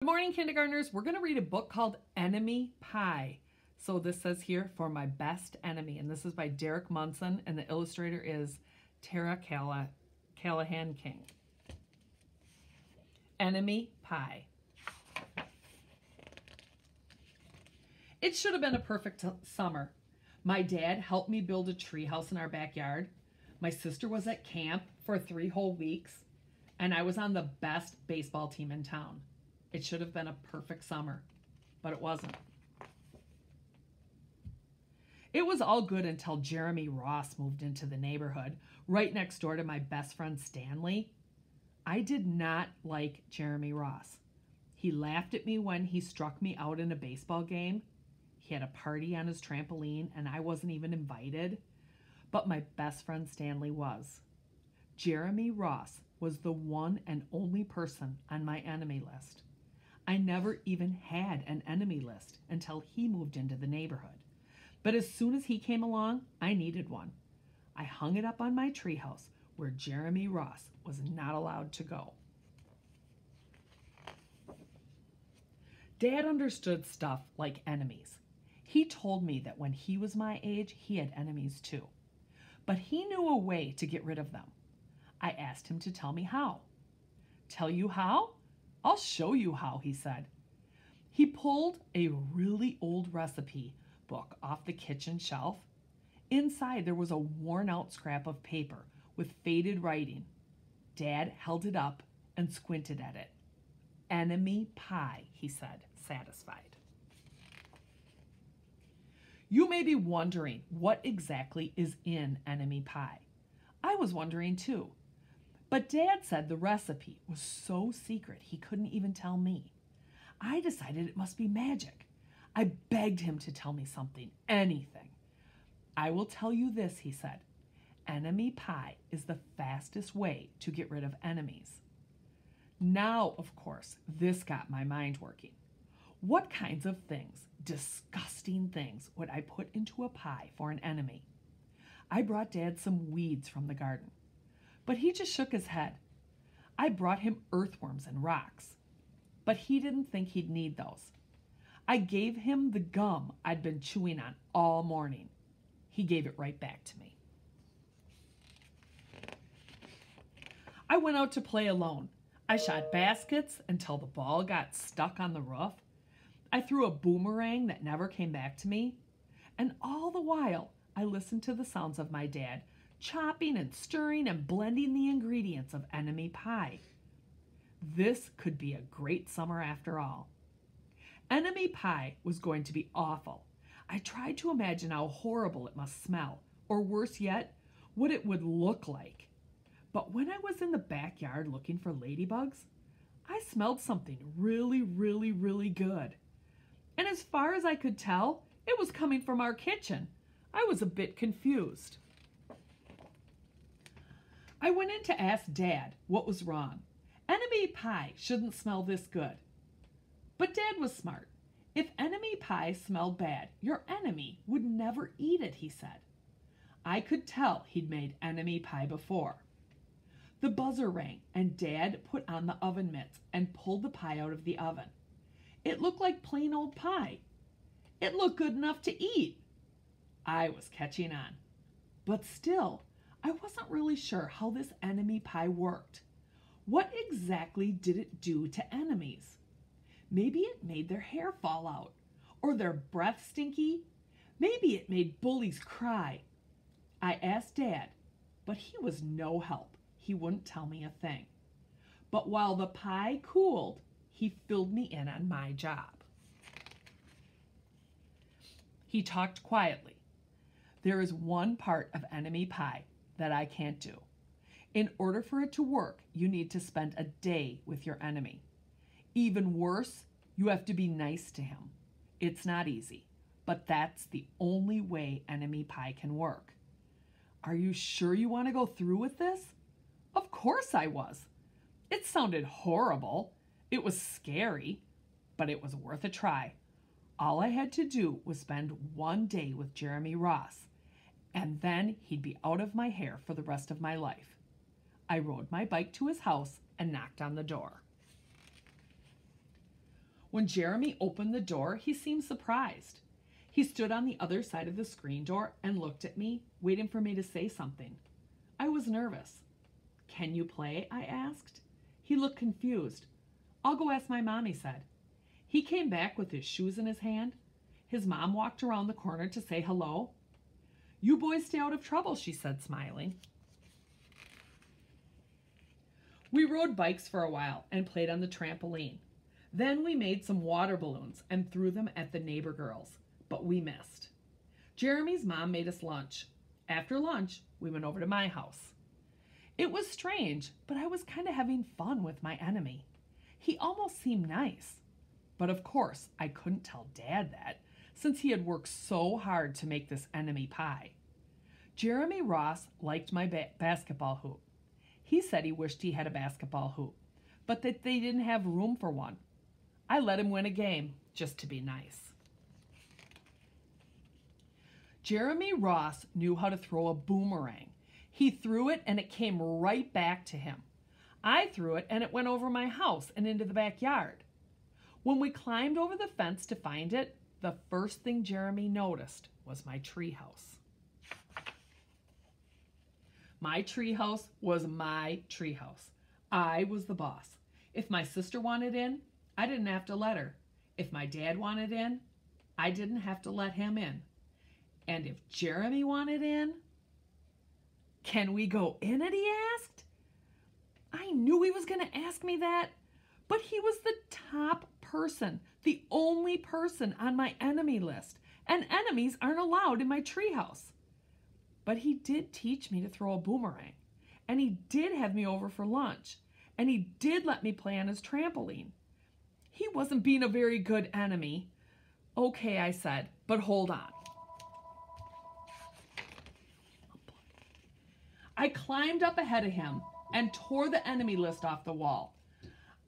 Good morning, kindergartners. We're going to read a book called Enemy Pie. So this says here, For My Best Enemy, and this is by Derek Munson, and the illustrator is Tara Callahan King. Enemy Pie. It should have been a perfect summer. My dad helped me build a treehouse in our backyard. My sister was at camp for 3 whole weeks, and I was on the best baseball team in town. It should have been a perfect summer, but it wasn't. It was all good until Jeremy Ross moved into the neighborhood, right next door to my best friend Stanley. I did not like Jeremy Ross. He laughed at me when he struck me out in a baseball game. He had a party on his trampoline, and I wasn't even invited. But my best friend Stanley was. Jeremy Ross was the one and only person on my enemy list. I never even had an enemy list until he moved into the neighborhood. But as soon as he came along, I needed one. I hung it up on my treehouse where Jeremy Ross was not allowed to go. Dad understood stuff like enemies. He told me that when he was my age, he had enemies too. But he knew a way to get rid of them. I asked him to tell me how. Tell you how? I'll show you how, he said. He pulled a really old recipe book off the kitchen shelf. Inside there was a worn-out scrap of paper with faded writing. Dad held it up and squinted at it. Enemy pie, he said, satisfied. You may be wondering what exactly is in enemy pie. I was wondering too. But Dad said the recipe was so secret he couldn't even tell me. I decided it must be magic. I begged him to tell me something, anything. I will tell you this, he said. Enemy pie is the fastest way to get rid of enemies. Now, of course, this got my mind working. What kinds of things, disgusting things, would I put into a pie for an enemy? I brought Dad some weeds from the garden. But he just shook his head. I brought him earthworms and rocks, but he didn't think he'd need those. I gave him the gum I'd been chewing on all morning. He gave it right back to me. I went out to play alone. I shot baskets until the ball got stuck on the roof. I threw a boomerang that never came back to me. And all the while, I listened to the sounds of my dad chopping and stirring and blending the ingredients of enemy pie. This could be a great summer after all. Enemy pie was going to be awful. I tried to imagine how horrible it must smell, or worse yet, what it would look like. But when I was in the backyard looking for ladybugs, I smelled something really, really, really good. And as far as I could tell, it was coming from our kitchen. I was a bit confused. I went in to ask Dad what was wrong. Enemy pie shouldn't smell this good. But Dad was smart. If enemy pie smelled bad, your enemy would never eat it, he said. I could tell he'd made enemy pie before. The buzzer rang and Dad put on the oven mitts and pulled the pie out of the oven. It looked like plain old pie. It looked good enough to eat. I was catching on. But still, I wasn't really sure how this enemy pie worked. What exactly did it do to enemies? Maybe it made their hair fall out, or their breath stinky. Maybe it made bullies cry. I asked Dad, but he was no help. He wouldn't tell me a thing. But while the pie cooled, he filled me in on my job. He talked quietly. There is one part of enemy pie that I can't do. In order for it to work, you need to spend a day with your enemy. Even worse, you have to be nice to him. It's not easy, but that's the only way enemy pie can work. Are you sure you want to go through with this? Of course I was. It sounded horrible. It was scary, but it was worth a try. All I had to do was spend one day with Jeremy Ross, and then he'd be out of my hair for the rest of my life. I rode my bike to his house and knocked on the door. When Jeremy opened the door, he seemed surprised. He stood on the other side of the screen door and looked at me, waiting for me to say something. I was nervous. "Can you play?" I asked. He looked confused. "I'll go ask my mom," he said. He came back with his shoes in his hand. His mom walked around the corner to say hello. "You boys stay out of trouble," she said, smiling. We rode bikes for a while and played on the trampoline. Then we made some water balloons and threw them at the neighbor girls, but we missed. Jeremy's mom made us lunch. After lunch, we went over to my house. It was strange, but I was kind of having fun with my enemy. He almost seemed nice. But of course, I couldn't tell Dad that, since he had worked so hard to make this enemy pie. Jeremy Ross liked my basketball hoop. He said he wished he had a basketball hoop, but that they didn't have room for one. I let him win a game, just to be nice. Jeremy Ross knew how to throw a boomerang. He threw it and it came right back to him. I threw it and it went over my house and into the backyard. When we climbed over the fence to find it, the first thing Jeremy noticed was my treehouse. My treehouse was my treehouse. I was the boss. If my sister wanted in, I didn't have to let her. If my dad wanted in, I didn't have to let him in. And if Jeremy wanted in, "Can we go in it?" he asked. I knew he was going to ask me that, but he was the top person, the only person on my enemy list, and enemies aren't allowed in my treehouse. But he did teach me to throw a boomerang, and he did have me over for lunch, and he did let me play on his trampoline. He wasn't being a very good enemy. "Okay," I said, "but hold on." I climbed up ahead of him and tore the enemy list off the wall.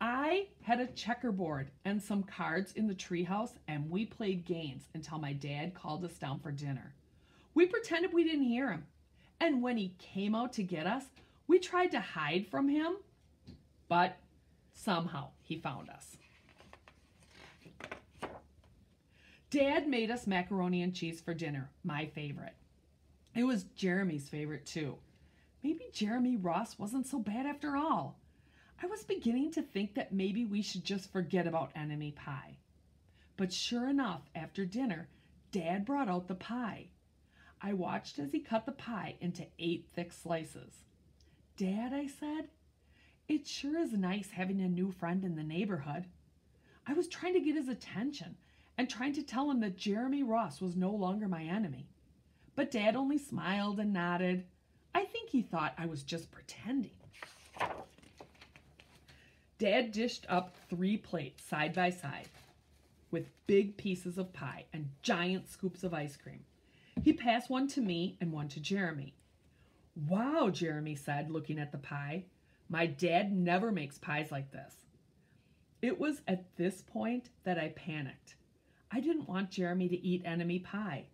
I had a checkerboard and some cards in the treehouse, and we played games until my dad called us down for dinner. We pretended we didn't hear him, and when he came out to get us, we tried to hide from him, but somehow he found us. Dad made us macaroni and cheese for dinner, my favorite. It was Jeremy's favorite too. Maybe Jeremy Ross wasn't so bad after all. I was beginning to think that maybe we should just forget about enemy pie. But sure enough, after dinner, Dad brought out the pie. I watched as he cut the pie into 8 thick slices. "Dad," I said, "it sure is nice having a new friend in the neighborhood." I was trying to get his attention and trying to tell him that Jeremy Ross was no longer my enemy. But Dad only smiled and nodded. I think he thought I was just pretending. Dad dished up 3 plates side by side with big pieces of pie and giant scoops of ice cream. He passed one to me and one to Jeremy. "Wow," Jeremy said, looking at the pie. "My dad never makes pies like this." It was at this point that I panicked. I didn't want Jeremy to eat enemy pie.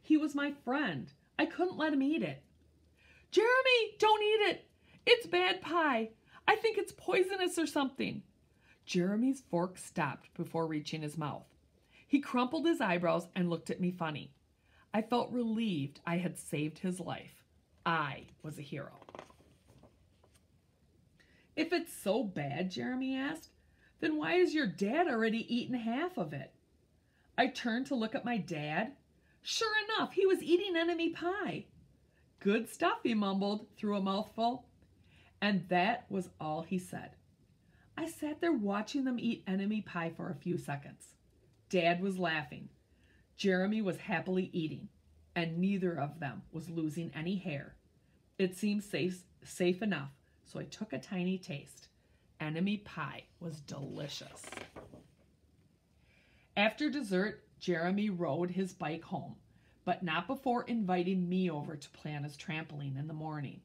He was my friend. I couldn't let him eat it. "Jeremy, don't eat it. It's bad pie. I think it's poisonous or something." Jeremy's fork stopped before reaching his mouth. He crumpled his eyebrows and looked at me funny. I felt relieved I had saved his life. I was a hero. "If it's so bad," Jeremy asked, "then why has your dad already eaten half of it?" I turned to look at my dad. Sure enough, he was eating enemy pie. "Good stuff," he mumbled through a mouthful. And that was all he said. I sat there watching them eat enemy pie for a few seconds. Dad was laughing. Jeremy was happily eating, and neither of them was losing any hair. It seemed safe enough, so I took a tiny taste. Enemy pie was delicious. After dessert, Jeremy rode his bike home, but not before inviting me over to play on his trampoline in the morning.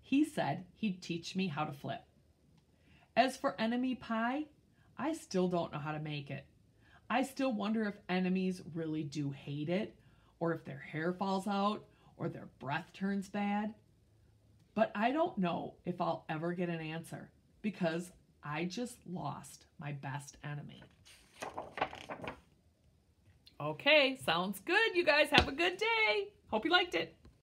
He said he'd teach me how to flip. As for enemy pie, I still don't know how to make it. I still wonder if enemies really do hate it, or if their hair falls out, or their breath turns bad. But I don't know if I'll ever get an answer, because I just lost my best enemy. Okay, sounds good. You guys have a good day. Hope you liked it.